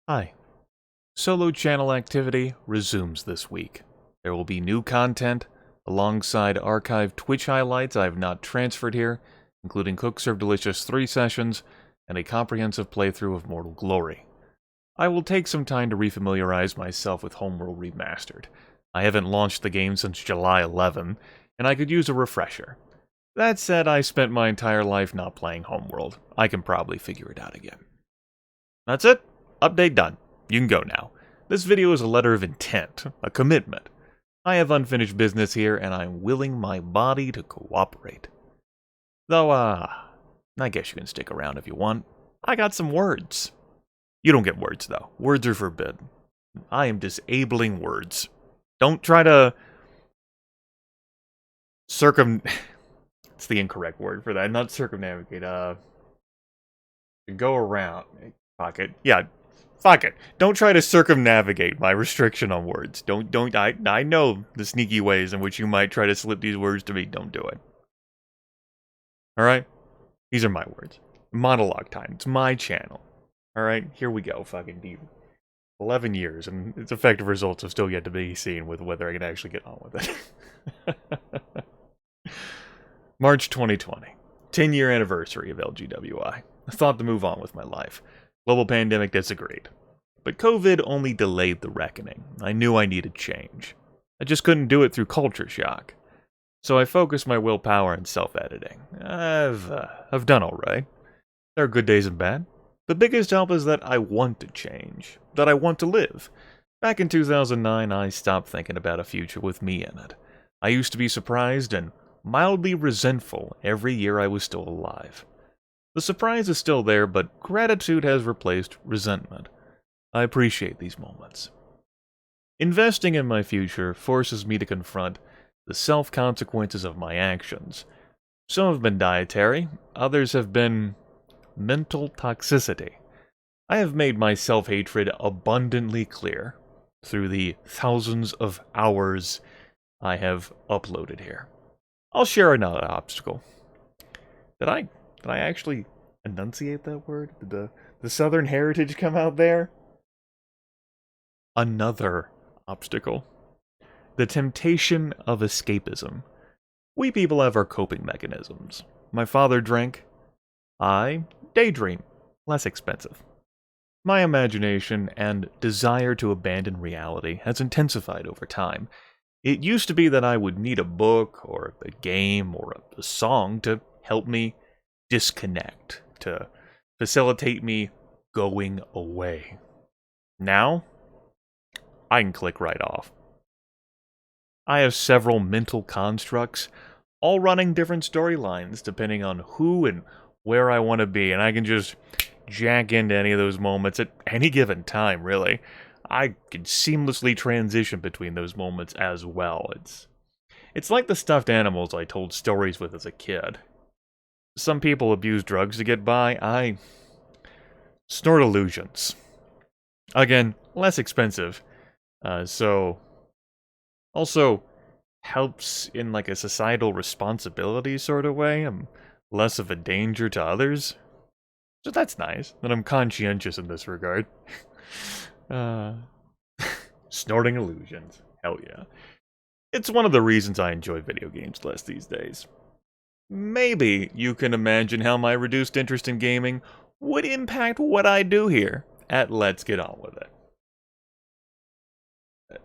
Hi. Solo channel activity resumes this week. There will be new content alongside archived Twitch highlights I have not transferred here, including Cook Serve Delicious 3 sessions and a comprehensive playthrough of Mortal Glory. I will take some time to refamiliarize myself with Homeworld Remastered. I haven't launched the game since July 11, and I could use a refresher. That said, I spent my entire life not playing Homeworld. I can probably figure it out again. That's it. Update done. You can go now. This video is a letter of intent, a commitment. I have unfinished business here, and I'm willing my body to cooperate. Though, I guess you can stick around if you want. I got some words. You don't get words, though. Words are forbidden. I am disabling words. Don't try to it's the incorrect word for that. Not circumnavigate, go around. Fuck it. Yeah, fuck it. Don't try to circumnavigate my restriction on words. I know the sneaky ways in which you might try to slip these words to me. Don't do it. Alright? These are my words. Monologue time. It's my channel. Alright? Here we go, fucking deep. 11 years, and its effective results have still yet to be seen with whether I can actually get on with it. March 2020. 10-year anniversary of LGWI. I thought to move on with my life. Global pandemic disagreed. But COVID only delayed the reckoning. I knew I needed change. I just couldn't do it through culture shock. So I focused my willpower on self-editing. I've done alright. There are good days and bad. The biggest help is that I want to change. That I want to live. Back in 2009, I stopped thinking about a future with me in it. I used to be surprised and mildly resentful every year I was still alive. The surprise is still there, but gratitude has replaced resentment. I appreciate these moments. Investing in my future forces me to confront the self-consequences of my actions. Some have been dietary, others have been mental toxicity. I have made my self-hatred abundantly clear through the thousands of hours I have uploaded here. I'll share another obstacle. Did I actually enunciate that word? Did the Southern heritage come out there? Another obstacle. The temptation of escapism. We people have our coping mechanisms. My father drank. I daydream. Less expensive. My imagination and desire to abandon reality has intensified over time. It used to be that I would need a book, or a game, or a song to help me disconnect, to facilitate me going away. Now, I can click right off. I have several mental constructs, all running different storylines depending on who and where I want to be, and I can just jack into any of those moments at any given time, really. I can seamlessly transition between those moments as well. It's like the stuffed animals I told stories with as a kid. Some people abuse drugs to get by. I snort illusions. Again, less expensive. So also helps in like a societal responsibility sort of way. I'm less of a danger to others. So that's nice, that I'm conscientious in this regard. Snorting illusions. Hell yeah. It's one of the reasons I enjoy video games less these days. Maybe you can imagine how my reduced interest in gaming would impact what I do here at Let's Get On With It.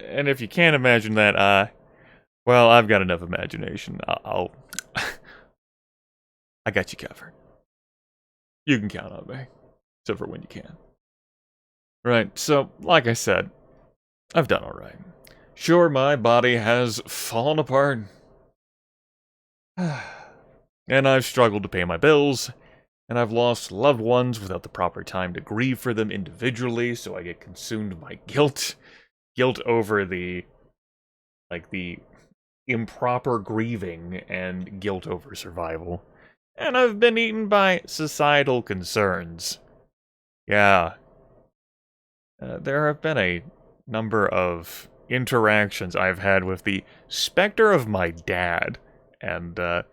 And if you can't imagine that, well, I've got enough imagination. I got you covered. You can count on me. Except for when you can. Right, so, like I said, I've done alright. Sure, my body has fallen apart. And I've struggled to pay my bills. And I've lost loved ones without the proper time to grieve for them individually, so I get consumed by guilt. Guilt over the improper grieving, and guilt over survival. And I've been eaten by societal concerns. Yeah. There have been a number of interactions I've had with the specter of my dad, and the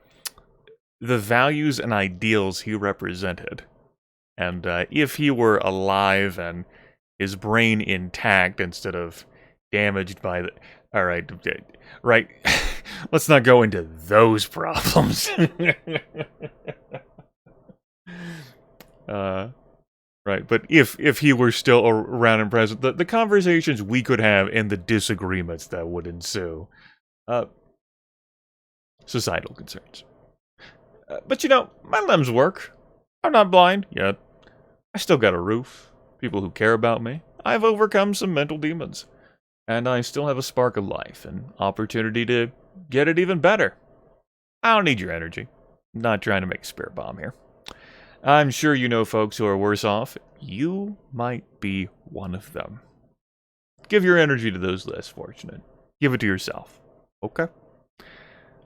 values and ideals he represented. And if he were alive and his brain intact instead of damaged by the... Alright, right. Let's not go into those problems. Right, but if he were still around and present, the conversations we could have and the disagreements that would ensue. Societal concerns. But you know, my limbs work. I'm not blind yet. I still got a roof. People who care about me. I've overcome some mental demons. And I still have a spark of life and opportunity to get it even better. I don't need your energy. I'm not trying to make a spirit bomb here. I'm sure you know folks who are worse off. You might be one of them. Give your energy to those less fortunate. Give it to yourself. Okay?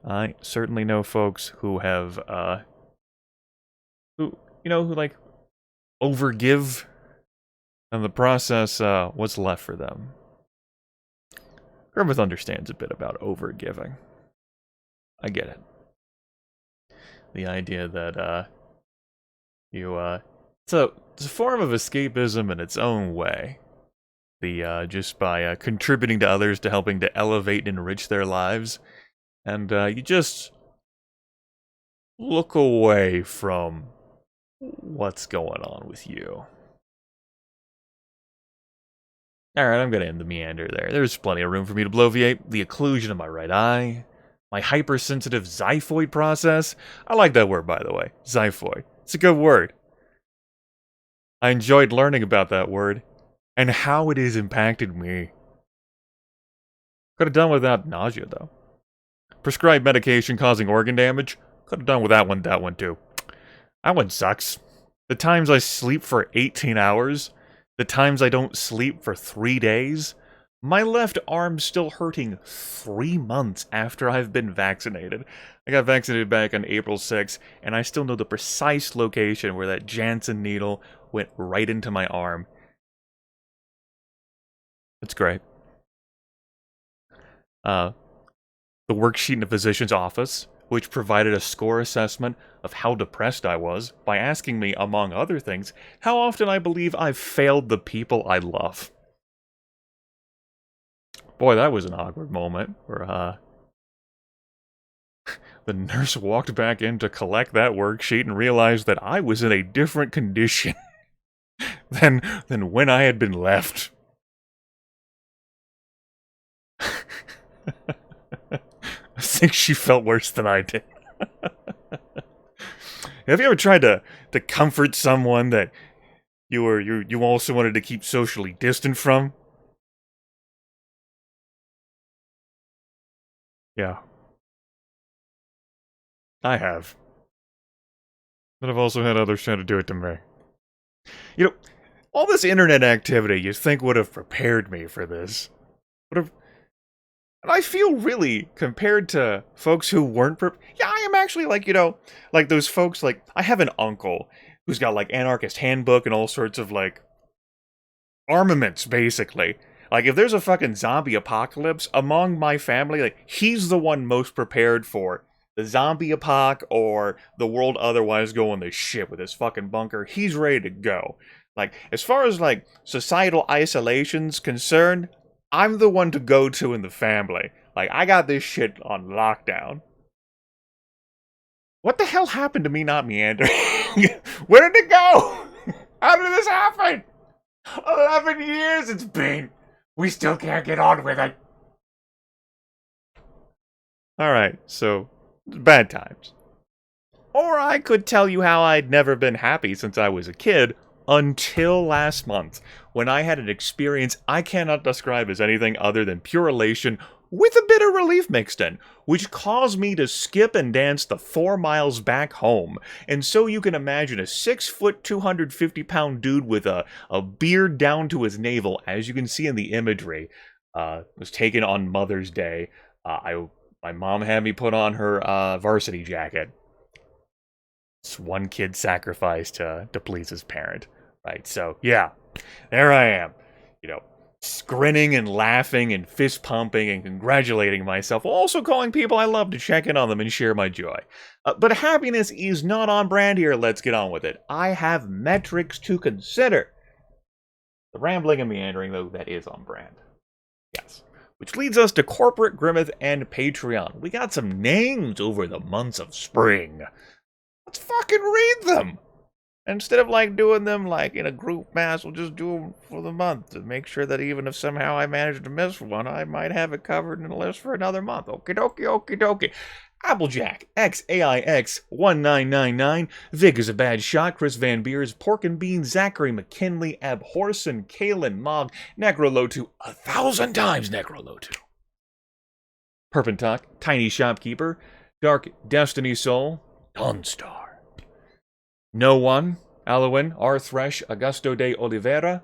I certainly know folks who have, who like, overgive, and the process, what's left for them. Grimith understands a bit about overgiving. I get it. The idea that, it's a form of escapism in its own way. Just by contributing to others to helping to elevate and enrich their lives. And you just look away from what's going on with you. Alright, I'm gonna end the meander there. There's plenty of room for me to bloviate. The occlusion of my right eye. My hypersensitive xiphoid process. I like that word, by the way. Xiphoid. It's a good word. I enjoyed learning about that word. And how it has impacted me. Could have done without nausea, though. Prescribed medication causing organ damage. Could have done with that one too. That one sucks. The times I sleep for 18 hours. The times I don't sleep for 3 days. My left arm's still hurting 3 months after I've been vaccinated. I got vaccinated back on April 6th, and I still know the precise location where that Janssen needle went right into my arm. It's great. The worksheet in the physician's office, which provided a score assessment of how depressed I was by asking me, among other things, how often I believe I've failed the people I love. Boy, that was an awkward moment where, the nurse walked back in to collect that worksheet and realized that I was in a different condition than when I had been left. I think she felt worse than I did. Have you ever tried to comfort someone that you also wanted to keep socially distant from? Yeah. I have. But I've also had others try to do it to me. You know, all this internet activity you'd think would have prepared me for this. And I feel really, compared to folks who weren't yeah, I am actually like, like those folks, like, I have an uncle who's got, like, Anarchist Handbook and all sorts of, like, armaments, basically. Like, if there's a fucking zombie apocalypse among my family, like, he's the one most prepared for the zombie apoc or the world otherwise going to shit with his fucking bunker. He's ready to go. Like, as far as, like, societal isolation's concerned, I'm the one to go to in the family. Like, I got this shit on lockdown. What the hell happened to me not meandering? Where did it go? How did this happen? 11 years it's been. We still can't get on with it. Alright, so, bad times. Or I could tell you how I'd never been happy since I was a kid, until last month, when I had an experience I cannot describe as anything other than pure elation with a bit of relief mixed in, which caused me to skip and dance the 4 miles back home. And so you can imagine a 6-foot, 250-pound dude with a beard down to his navel, as you can see in the imagery, was taken on Mother's Day. My mom had me put on her varsity jacket. It's one kid sacrificed to please his parent. Right, so, yeah, there I am, grinning and laughing and fist pumping and congratulating myself, also calling people I love to check in on them and share my joy. But happiness is not on brand here, let's get on with it. I have metrics to consider. The rambling and meandering, though, that is on brand. Yes. Which leads us to Corporate, Grimith, and Patreon. We got some names over the months of spring. Let's fucking read them! Instead of, like, doing them, like, in a group mass, we'll just do them for the month to make sure that even if somehow I manage to miss one, I might have it covered in the list for another month. Okie dokie, okie dokie. Applejack, XAIX1999, Vig is a bad shot, Chris Van Beers, Pork and Beans, Zachary McKinley, Abhorson, Kalen Mogg, Necrolotu, 1,000 times Necrolotu. Perpentock, Tiny Shopkeeper, Dark Destiny Soul, Dawnstar. No One, Alwyn, Arthresh, Augusto de Oliveira,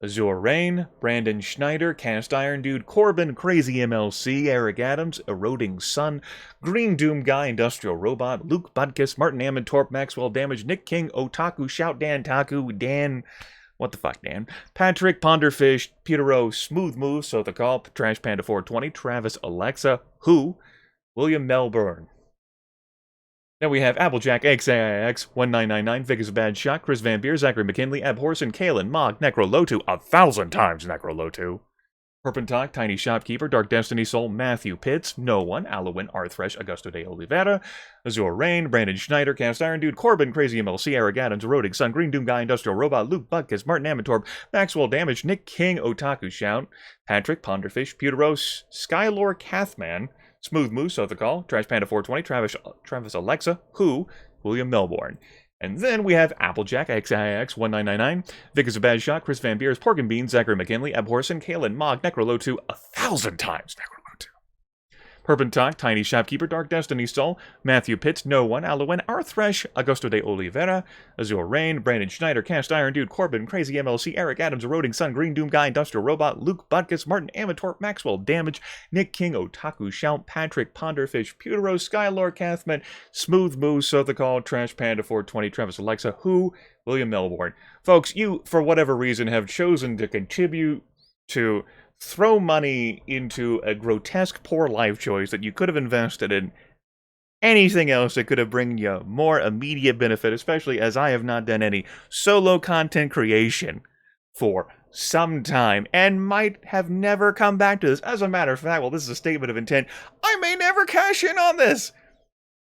Azure Rain, Brandon Schneider, Cast Iron Dude, Corbin, Crazy MLC, Eric Adams, Eroding Sun, Green Doom Guy, Industrial Robot, Luke Budkiss, Martin Amantorp, Maxwell Damage, Nick King, Otaku, Shout Dan Taku, Dan, what the fuck, Dan? Patrick, Ponderfish, Peter Smooth Move, So the Call, Trash Panda 420, Travis Alexa, Who, William Melbourne. Then we have Applejack, XAIX1999, Vic is a bad shot, Chris Van Beer, Zachary McKinley, Abhorson, Kalen, Mogg, Necrolotu, 1,000 times Necrolotu. Perpentock, Tiny Shopkeeper, Dark Destiny Soul, Matthew Pitts, No One, Alwyn, Arthresh, Augusto de Oliveira, Azure Rain, Brandon Schneider, Cast Iron Dude, Corbin, Crazy MLC, Eric Adams, Eroding Sun, Green Doom Guy, Industrial Robot, Luke Butkus, Martin Amantorp, Maxwell Damage, Nick King, Otaku Shout, Patrick, Ponderfish, Pewteros, Skylore Cathman, Smooth Moose, So the Call, Trash Panda 420, Travis Alexa, Who, William Melbourne. And then we have Applejack, XIX1999, Vic is a bad shot, Chris Van Beers, Pork and Beans, Zachary McKinley, Abhorson, Kalen, Mogg, Necrolotu, 1,000 times Necrolotu. Perpentock, Tiny Shopkeeper, Dark Destiny Soul, Matthew Pitts, No One, Alwyn, Arthresh, Augusto de Oliveira, Azure Rain, Brandon Schneider, Cast Iron Dude, Corbin, Crazy MLC, Eric Adams, Eroding Sun, Green Doom Guy, Industrial Robot, Luke Butkus, Martin Amantorp, Maxwell Damage, Nick King, Otaku Shout, Patrick, Ponderfish, Pewtero, Skylore Cathman, Smooth Moose, So the Call, Trash Panda 420, Travis Alexa, Who, William Melbourne. Folks, you, for whatever reason, have chosen to contribute to throw money into a grotesque poor life choice that you could have invested in anything else that could have bring you more immediate benefit, especially as I have not done any solo content creation for some time and might have never come back to this. As a matter of fact, well, this is a statement of intent. I may never cash in on this.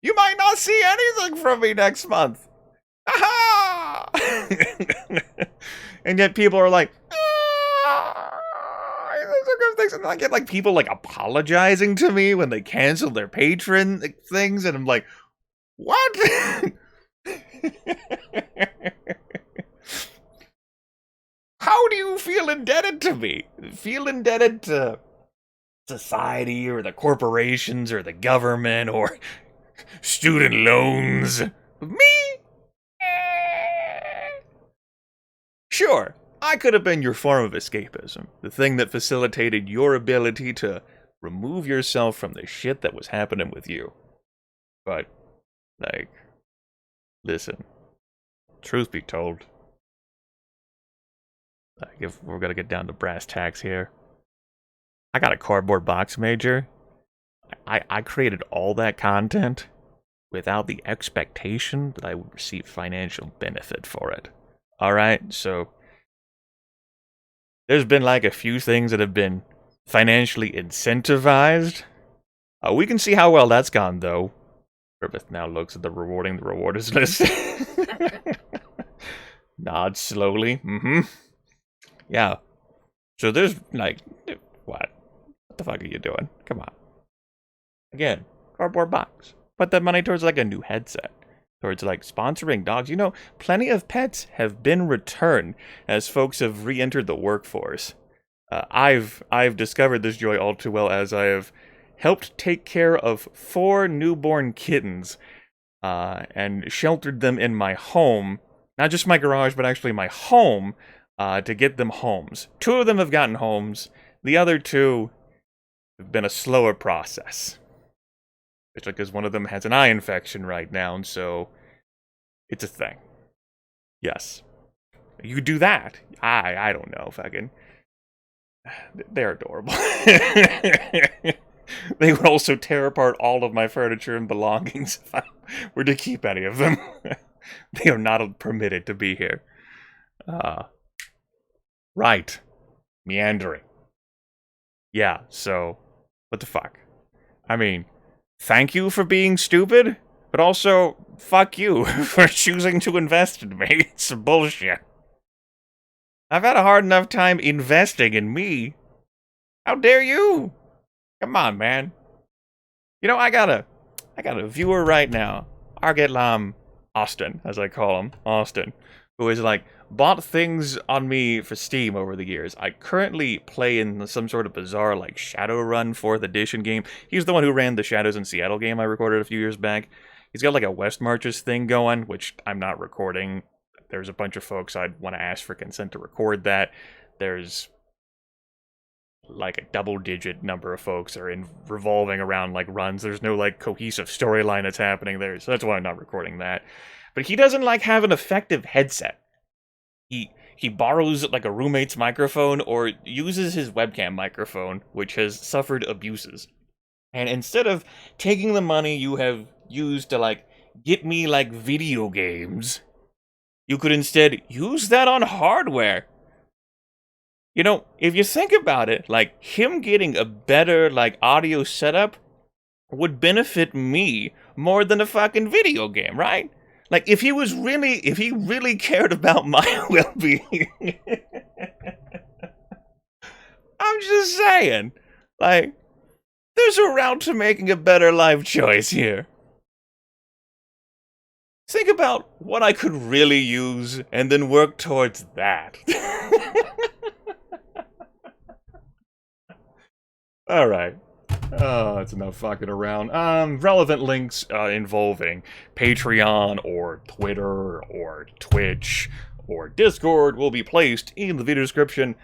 You might not see anything from me next month. Aha! And yet people are like, and I get like people like apologizing to me when they cancel their patron things, and I'm like, what? How do you feel indebted to me? Feel indebted to society or the corporations or the government or student loans? Me? Sure. I could have been your form of escapism, the thing that facilitated your ability to remove yourself from the shit that was happening with you. But, like, listen, truth be told, like, if we're gonna get down to brass tacks here, I got a cardboard box major. I created all that content without the expectation that I would receive financial benefit for it. Alright, so there's been like a few things that have been financially incentivized. We can see how well that's gone, though. Grimith now looks at the rewarders list. Nods slowly. Yeah. So there's like, what? What the fuck are you doing? Come on. Again, cardboard box. Put that money towards like a new headset. Towards like sponsoring dogs. You know, plenty of pets have been returned as folks have re-entered the workforce. I've discovered this joy all too well as I have helped take care of 4 newborn kittens and sheltered them in my home, not just my garage, but actually my home, to get them homes. 2 of them have gotten homes. The other 2 have been a slower process. It's because one of them has an eye infection right now, and so it's a thing. Yes. You do that. I don't know, fucking. They're adorable. They would also tear apart all of my furniture and belongings if I were to keep any of them. They are not permitted to be here. Right. Meandering. Yeah, so, what the fuck? I mean, thank you for being stupid, but also, fuck you for choosing to invest in me. It's some bullshit. I've had a hard enough time investing in me. How dare you? Come on, man. You know, I got a viewer right now, Argetlam Austin, as I call him, Austin, who is like bought things on me for Steam over the years. I currently play in some sort of bizarre like Shadowrun 4th edition game. He's the one who ran the Shadows in Seattle game I recorded a few years back. He's got like a West Marches thing going, which I'm not recording. There's a bunch of folks I'd want to ask for consent to record that. There's like a double-digit number of folks are in revolving around like runs. There's no like cohesive storyline that's happening there, so that's why I'm not recording that. But he doesn't like have an effective headset. He borrows like a roommate's microphone or uses his webcam microphone, which has suffered abuses. And instead of taking the money you have used to like get me like video games, you could instead use that on hardware. You know, if you think about it, like, him getting a better, like, audio setup would benefit me more than a fucking video game, right? Like, if he really cared about my well-being, I'm just saying, like, there's a route to making a better life choice here. Think about what I could really use and then work towards that. Alright. Oh, that's enough fucking around. Relevant links involving Patreon or Twitter or Twitch or Discord will be placed in the video description,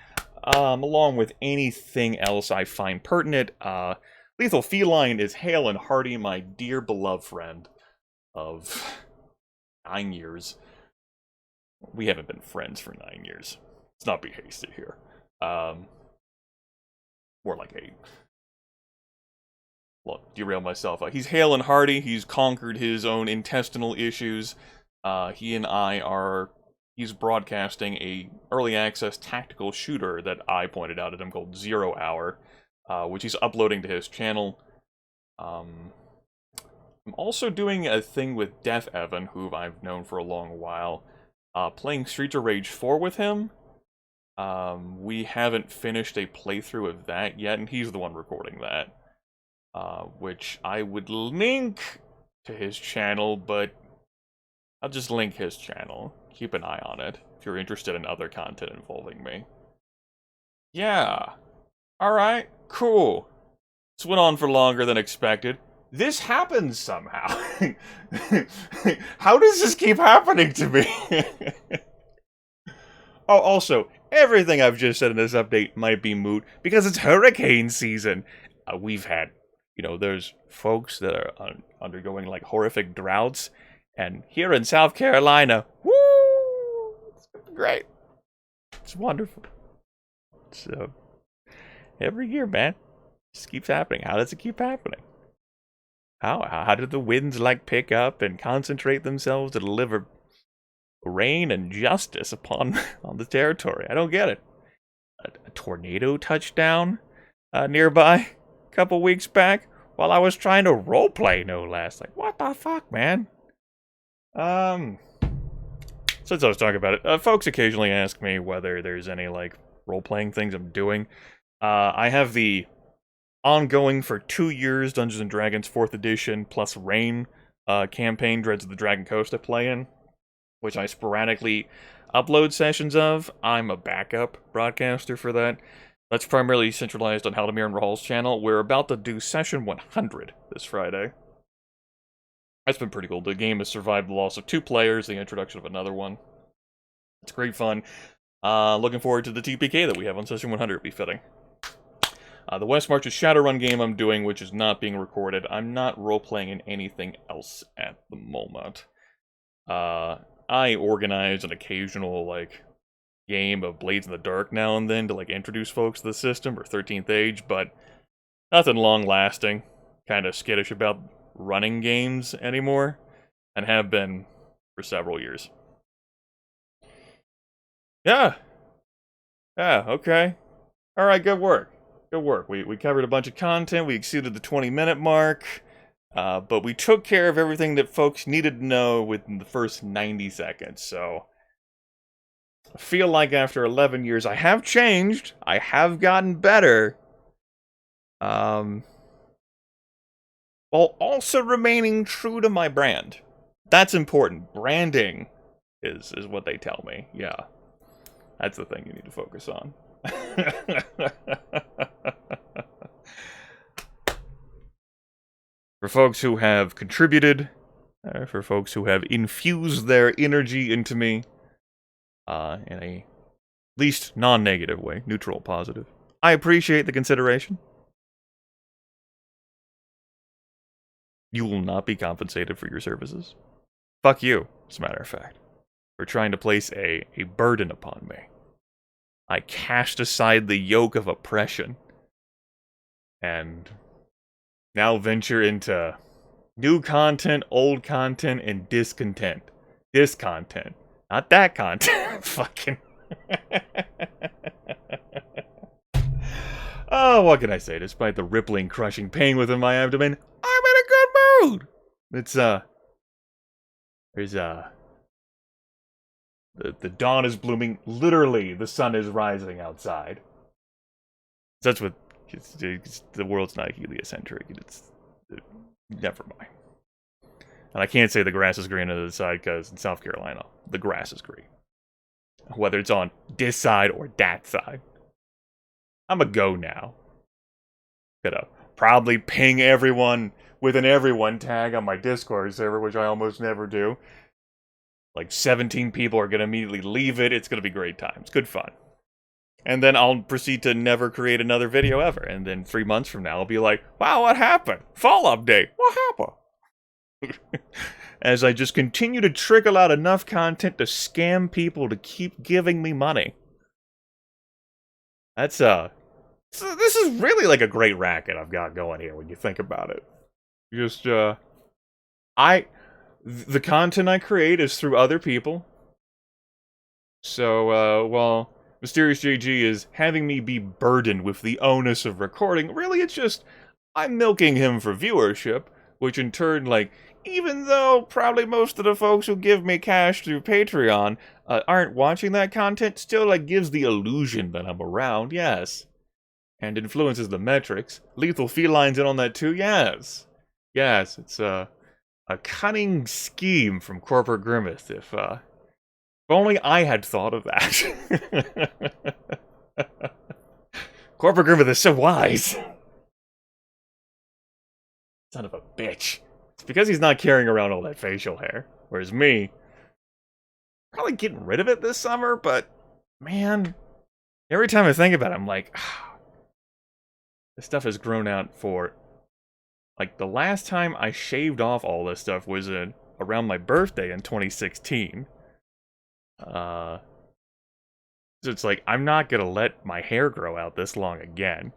along with anything else I find pertinent. LethalFeline is hale and hearty, my dear beloved friend of 9 years. We haven't been friends for 9 years. Let's not be hasty here. More like 8. Look, derail myself. He's hale and hearty. He's conquered his own intestinal issues. He's broadcasting a early access tactical shooter that I pointed out at him called 0 Hour, which he's uploading to his channel. I'm also doing a thing with Deatheven, who I've known for a long while, playing Streets of Rage 4 with him. We haven't finished a playthrough of that yet, and he's the one recording that. Which I would link to his channel, but I'll just link his channel. Keep an eye on it if you're interested in other content involving me. Yeah. Alright, cool. This went on for longer than expected. This happens somehow. How does this keep happening to me? Oh, also, everything I've just said in this update might be moot because it's hurricane season. We've had, there's folks that are undergoing like horrific droughts, and here in South Carolina, woo, it's great. It's wonderful. So, every year, man, it just keeps happening. How does it keep happening? How did the winds like pick up and concentrate themselves to deliver rain and justice on the territory? I don't get it. A tornado touchdown nearby a couple weeks back while I was trying to roleplay, no less. Like, what the fuck, man? Since I was talking about it, folks occasionally ask me whether there's any, like, role-playing things I'm doing. I have the ongoing for 2 years Dungeons & Dragons 4th edition plus Rain campaign, Dreads of the Dragon Coast I play in, which I sporadically upload sessions of. I'm a backup broadcaster for that. That's primarily centralized on Haldemir and Rahal's channel. We're about to do session 100 this Friday. That's been pretty cool. The game has survived the loss of 2 players, the introduction of another one. It's great fun. Looking forward to the TPK that we have on session 100, be fitting. The West Marches Shadowrun game I'm doing, which is not being recorded. I'm not role-playing in anything else at the moment. I organize an occasional, like, game of Blades in the Dark now and then to, like, introduce folks to the system, or 13th Age, but nothing long-lasting. Kind of skittish about running games anymore, and have been for several years. Yeah. Yeah, okay. Alright, good work. Good work. We covered a bunch of content, we exceeded the 20-minute mark, but we took care of everything that folks needed to know within the first 90 seconds, so... I feel like after 11 years, I have changed, I have gotten better, while also remaining true to my brand. That's important. Branding is what they tell me, yeah. That's the thing you need to focus on. For folks who have contributed, for folks who have infused their energy into me, in a least non-negative way, neutral, positive, I appreciate the consideration. You will not be compensated for your services. Fuck you, as a matter of fact, for trying to place a burden upon me. I cast aside the yoke of oppression, and now venture into new content, old content, and discontent. Discontent. Not that content. Fucking. Oh, what can I say? Despite the rippling, crushing pain within my abdomen, I'm in a good mood! It's, there's, the dawn is blooming. Literally, the sun is rising outside. That's what... the world's not heliocentric. Never mind. And I can't say the grass is green on the other side, because in South Carolina, the grass is green. Whether it's on this side or that side. I'm a go now. Gonna probably ping everyone with an everyone tag on my Discord server, which I almost never do. Like 17 people are gonna immediately leave it. It's gonna be great times. Good fun. And then I'll proceed to never create another video ever. And then 3 months from now, I'll be like, wow, what happened? Fall update. What happened? As I just continue to trickle out enough content to scam people to keep giving me money. That's, this is really like a great racket I've got going here when you think about it. Just, the content I create is through other people. So, while Mysterious JG is having me be burdened with the onus of recording, really it's just, I'm milking him for viewership, which in turn, like, even though probably most of the folks who give me cash through Patreon aren't watching that content, still, like, gives the illusion that I'm around, yes. And influences the metrics. LethalFeline's in on that too, yes. Yes, it's a cunning scheme from Corporate Grimith, if only I had thought of that. Corporate Grimith is so wise. Son of a bitch. It's because he's not carrying around all that facial hair. Whereas me, probably getting rid of it this summer, but man, every time I think about it, I'm like, this stuff has grown out for, like, the last time I shaved off all this stuff was around my birthday in 2016. So it's like, I'm not gonna let my hair grow out this long again.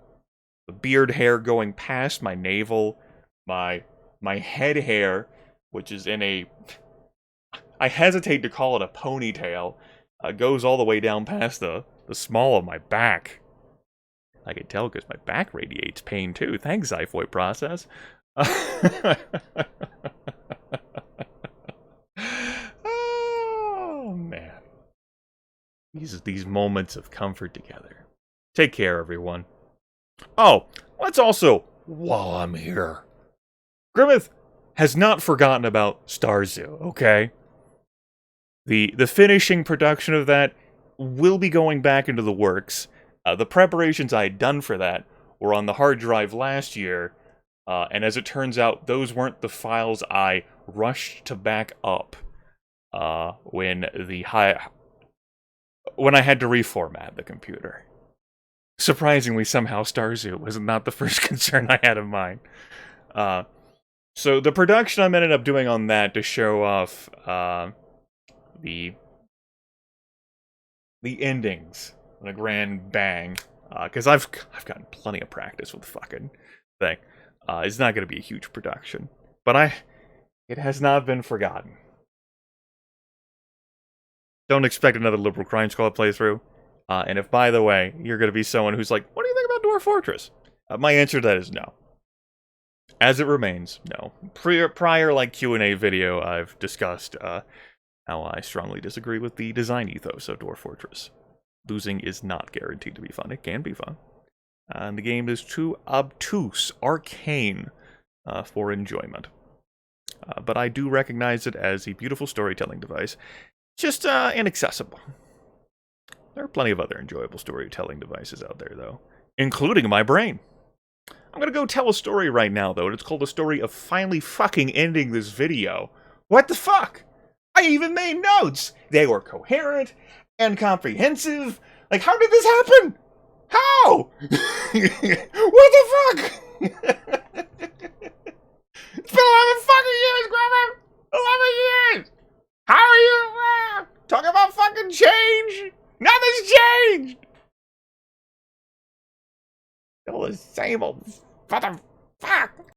The beard hair going past my navel, my head hair, which is in a... I hesitate to call it a ponytail, goes all the way down past the small of my back. I can tell because my back radiates pain too. Thanks, xiphoid process. Oh, man. These moments of comfort together. Take care, everyone. Oh, let's also, while I'm here, Grimith has not forgotten about Star Zoo, okay? The finishing production of that will be going back into the works. The preparations I had done for that were on the hard drive last year, and as it turns out, those weren't the files I rushed to back up when I had to reformat the computer. Surprisingly, somehow Star Zoo was not the first concern I had in mind. So the production I ended up doing on that to show off the endings in a grand bang, because I've gotten plenty of practice with the fucking thing. It's not going to be a huge production, but it has not been forgotten. Don't expect another Liberal Crime Squad playthrough. And if, by the way, you're going to be someone who's like, what do you think about Dwarf Fortress? My answer to that is no. As it remains, no. Prior like Q&A video, I've discussed how I strongly disagree with the design ethos of Dwarf Fortress. Losing is not guaranteed to be fun. It can be fun. And the game is too obtuse, arcane for enjoyment. But I do recognize it as a beautiful storytelling device. Just inaccessible. There are plenty of other enjoyable storytelling devices out there, though. Including my brain. I'm gonna go tell a story right now, though, and it's called the story of finally fucking ending this video. What the fuck? I even made notes! They were coherent and comprehensive. Like, how did this happen? How? What the fuck? It's been 11 fucking years, Grimith! 11 years! How are you talking about fucking change? Nothing's changed! Still the same old fuck.